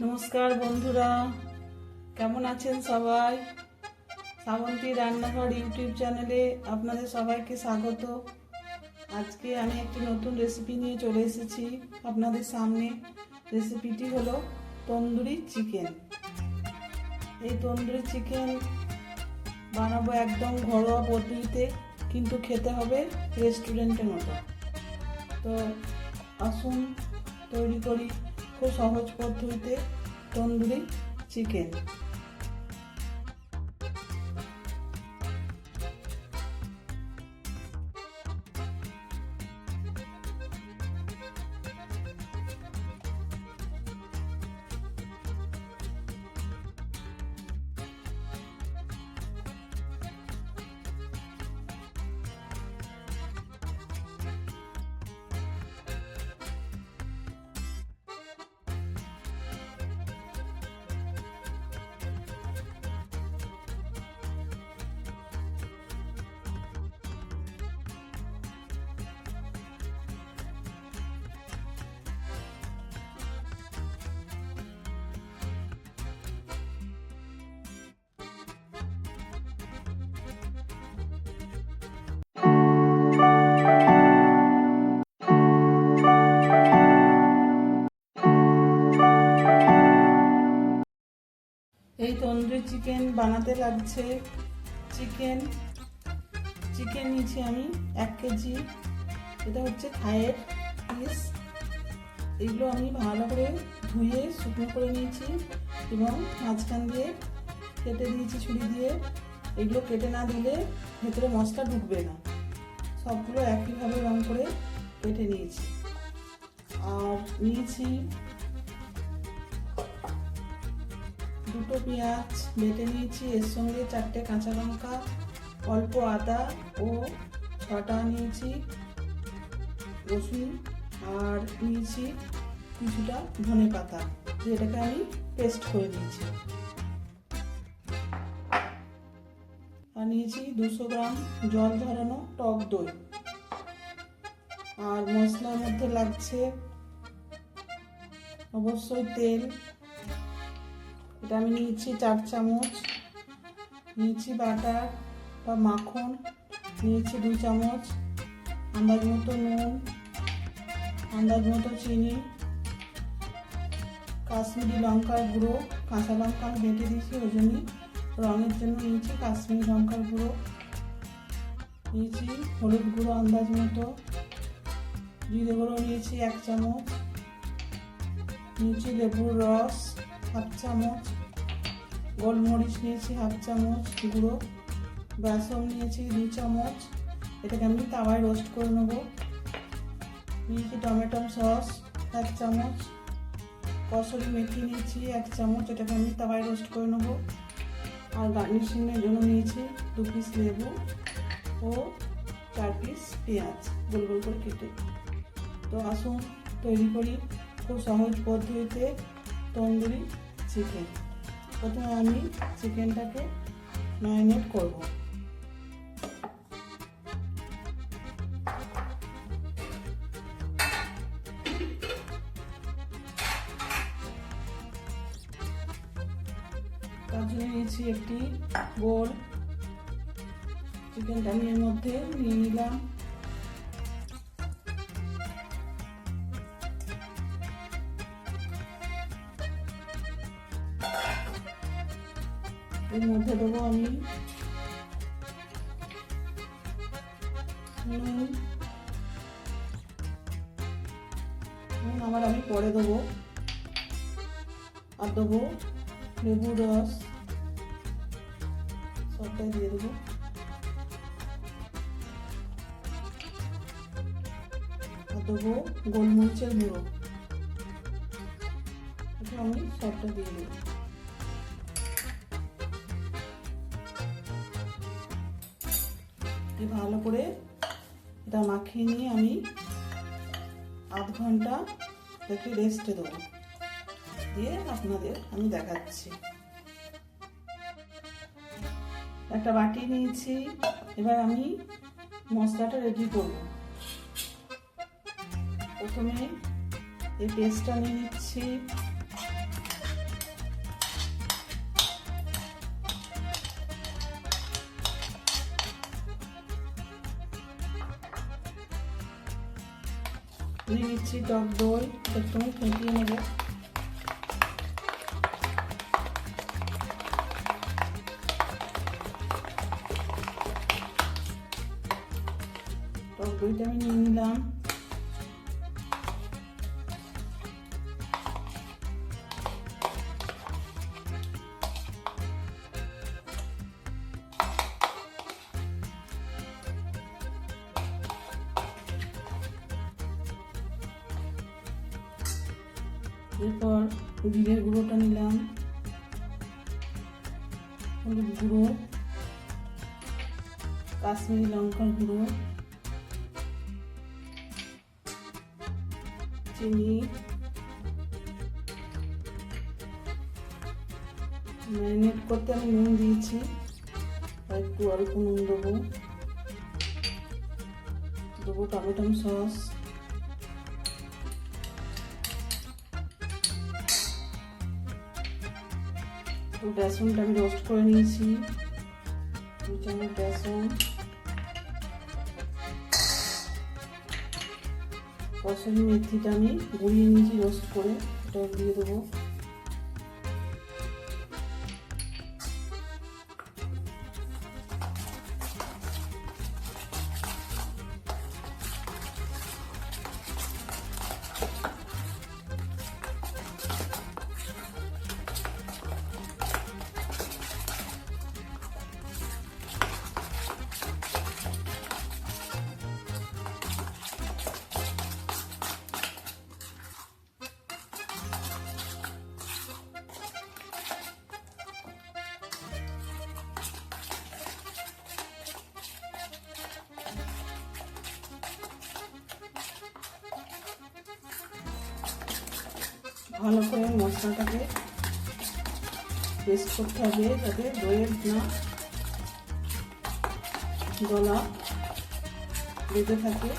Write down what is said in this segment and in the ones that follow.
নমস্কার বন্ধুরা, কেমন আছেন সবাই? শ্রাবন্তী রান্নাঘর ইউটিউব চ্যানেলে আপনাদের সবাইকে স্বাগত। আজকে আমি একটি নতুন রেসিপি নিয়ে চলে এসেছি আপনাদের সামনে। রেসিপিটি হলো তন্দুরি চিকেন। এই তন্দুরি চিকেন বানাবো একদম ঘরোয়া পদ্ধতিতে, কিন্তু খেতে হবে রেস্টুরেন্টের মতো। তো আসুন তৈরি করি খুব সহজ পদ্ধতিতে তন্দুরি চিকেন। এই তন্দুরি চিকেন বানাতে লাগছে চিকেন নিয়েছি আমি 1 কেজি। এটা হচ্ছে থাইয়ের পিস। এগুলো আমি ভালো করে ধুয়ে শুকনো করে নিয়েছি এবং মাঝখান দিয়ে কেটে দিয়েছি ছুরি দিয়ে। এগুলো কেটে না দিলে ভেতরে মশলা ঢুকবে না। সবগুলো একইভাবে রং করে কেটে নিয়েছি। আর নিয়েছি 2টো পেঁয়াজ বেটে নিয়েছি, এর সঙ্গে 4টে কাঁচা লঙ্কা, অল্প আদা ও 6টা নিয়েছি রসুন, আর নিয়েছি কিছুটা ধনে পাতা, যেটাকে আমি পেস্ট করে নিয়েছি। আর নিয়েছি 200 গ্রাম জল ঝরানো টক দই। আর মশলার মধ্যে লাগছে অবশ্যই তেল। এটা আমি নিয়েছি 4 চামচ। নিয়েছি বাটার বা মাখন, নিয়েছি 2 চামচ। আন্দাজ মতো নুন, আন্দাজ মতো চিনি, কাশ্মীরি লঙ্কার গুঁড়ো, কাঁচা লঙ্কা আমি বেটে দিয়েছি, ওই জন্যই রঙের জন্য নিয়েছি কাশ্মীরি লঙ্কার গুঁড়ো। নিয়েছি হলুদ গুঁড়ো আন্দাজ মতো, জিরে গুঁড়ো নিয়েছি 1 চামচ, নিয়েছি লেবুর রস 1/2 চামচ, গোলমরিচ নিয়েছি 1/2 চামচ গুঁড়ো, বেসন নিয়েছি 2 চামচ। এটাকে আমি তাওয়ায় রোস্ট করে নেব। নিয়েছি টমেটো সস 1 চামচ, কসুরি মেথি নিয়েছি 1 চামচ, এটাকে আমি তাওয়ায় রোস্ট করে নেব। আর গার্নিশিংয়ের জন্য নিয়েছি 2 পিস লেবু ও 4 পিস পেঁয়াজ গোল গোল করে কেটে। তো আসুন তৈরি করি খুব সহজ পদ্ধতিতে তন্দুরি চিকেন। প্রথমে আমি চিকেনটাকে ম্যারিনেট করব। তার জন্য নিয়েছি একটি বোল। চিকেনটা আমি এর মধ্যে নিয়ে নিলাম। এর মধ্যে দেবো আমি নুন, আমি পরে দেবো। আর দেবো লেবুর রস, সবটাই দিয়ে দেবো। আর দেবো গোলমরিচের গুঁড়ো, এটা আমি সবটা দিয়ে দেবো। ভালো করে এটা মাখিয়ে নিয়ে আমি আধ ঘন্টা রেখে রেস্টে দেবো, দিয়ে আপনাদের আমি দেখাচ্ছি। একটা বাটি নিয়েছি, এবার আমি মশলাটা রেডি করব। প্রথমে এই পেস্টটা নিয়ে নিচ্ছি, নিয়ে নিচ্ছি টক দই, একটু ফেটিয়ে নেব। টক দইটা আমি নিয়ে নিলাম। এরপর জিরের গুঁড়োটা নিলাম, হলুদ গুঁড়ো, কাশ্মীরি লঙ্কার গুঁড়ো, চিনি, ম্যারিনেট করতে আমি নুন দিয়েছি, আর একটু অল্প নুন দেবো। টমেটো সস, বেসনটা আমি রোস্ট করে নিয়েছি, 2 চামচ বেসন, কসুরি মেথিটা আমি গুঁড়িয়ে নিয়েছি রোস্ট করে, এটা দিয়ে দেবো। ভালো করে মশলাটাকে পেস্ট করতে হবে যাতে দইয়ের না গলা বেঁধে থাকে।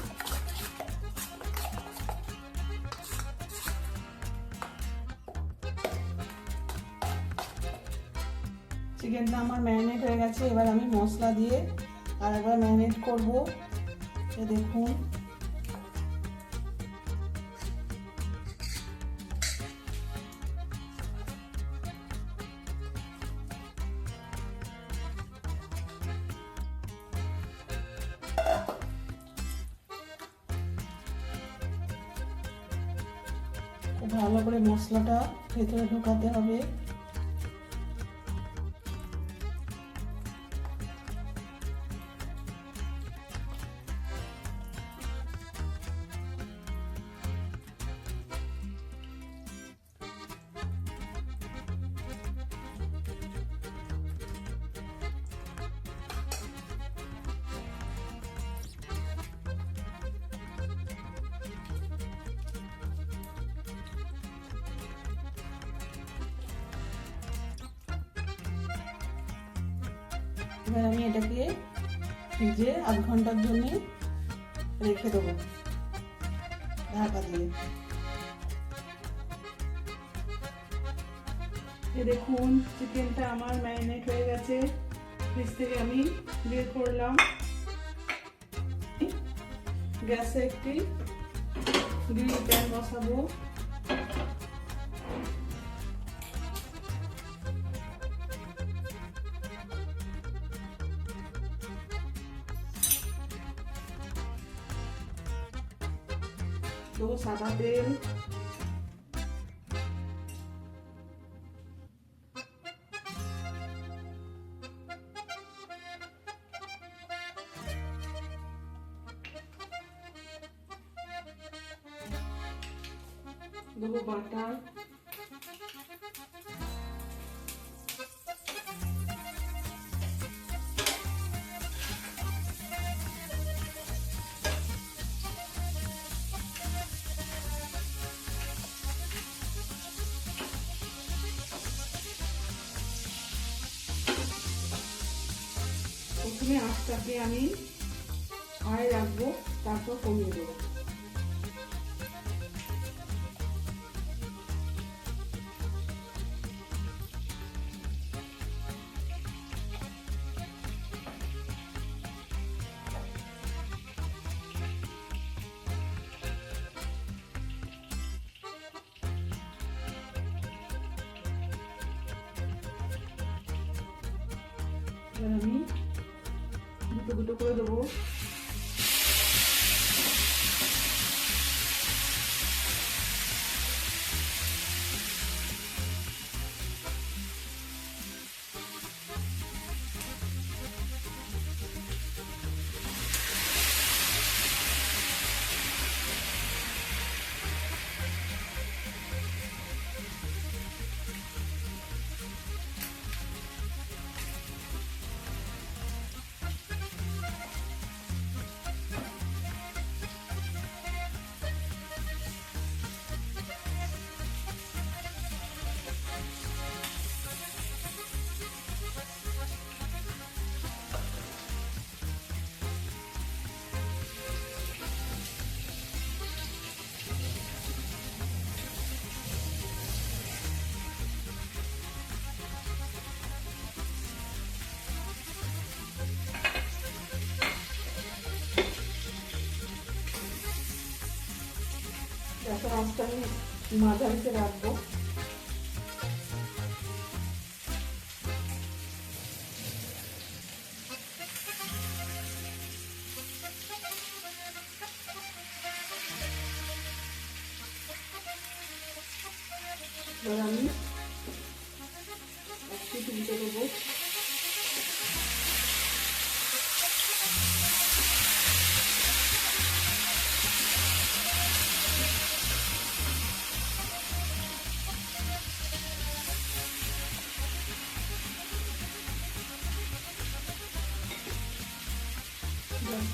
চিকেনটা আমার ম্যারিনেট হয়ে গেছে, এবার আমি মশলা দিয়ে আর একবার ম্যারিনেট করবো। দেখুন খুব ভালো করে মশলাটা ভেতরে ঢোকাতে হবে। এবার আমি এটাকে ফ্রিজে 8 ঘন্টার জন্য রেখে দেবো ঢাকা দিয়ে। দেখুন চিকেনটা আমার ম্যারিনেট হয়ে গেছে, ফ্রিজ থেকে আমি বের করলাম। গ্যাসে একটি গ্রিল প্যান বসাবো। দেবো সাদা তেল, দেবো বাটার, প্রথমে আঁচটাকে আমি হাই রাখবো, তারপর কমিয়ে দেবো। আমি দুটো দুটো করে দেবো। গ্যাসের আঁচটা আমি মাঝারিতে রাখবো। এবার আমি একটু তুলতে দেবো।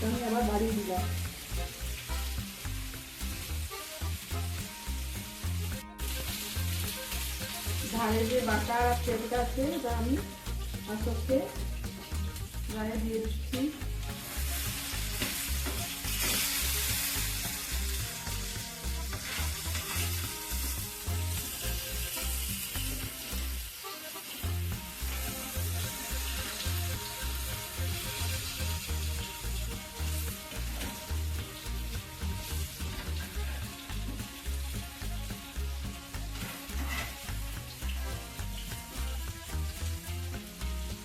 আমি আবার বাড়িয়ে দিলাম। ধারে যে বাটা তেলটা আছে ওটা আমি আস্তে গায়ে দিয়ে দিচ্ছি।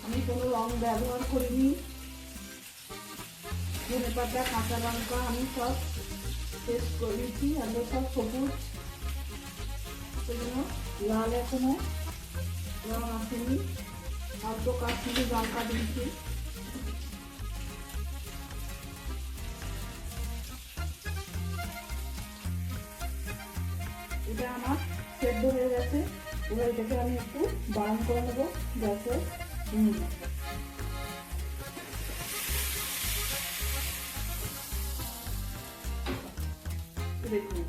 আমি কোনো রং ব্যবহার করিনি। ধনেপাতা কাঁচা লঙ্কা আমি সব পেস্ট করে দিচ্ছি। আমরা সব সবুজ, সেজন্য লাল এখনো রং আসেনি। অল্প কাশ্মীরি লঙ্কা দিচ্ছি। এটা আমার সেদ্ধ হয়ে গেছে। এবার এটাকে আমি একটু গরম করে নেবো গ্যাসে। দেখুন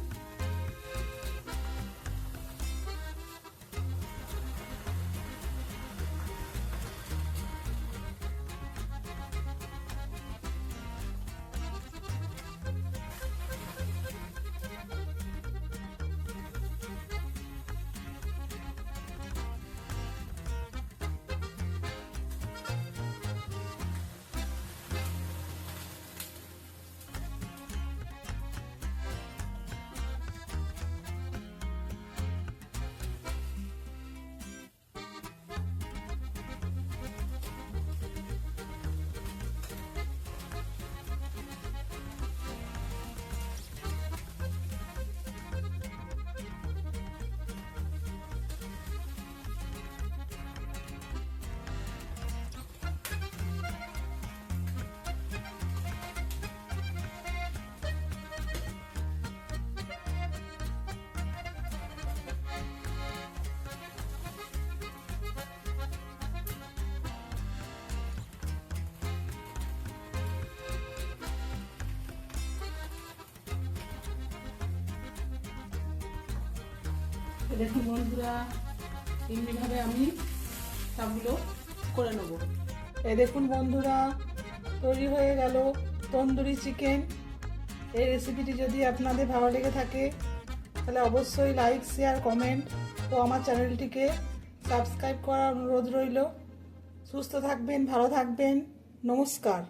দেখুন বন্ধুরা, এমনিভাবে আমি সবগুলো করে নেব। এই দেখুন বন্ধুরা, তৈরি হয়ে গেল তন্দুরি চিকেন। এই রেসিপিটি যদি আপনাদের ভালো লেগে থাকে তাহলে অবশ্যই লাইক, শেয়ার, কমেন্ট ও আমার চ্যানেলটিকে সাবস্ক্রাইব করার অনুরোধ রইল। সুস্থ থাকবেন, ভালো থাকবেন, নমস্কার।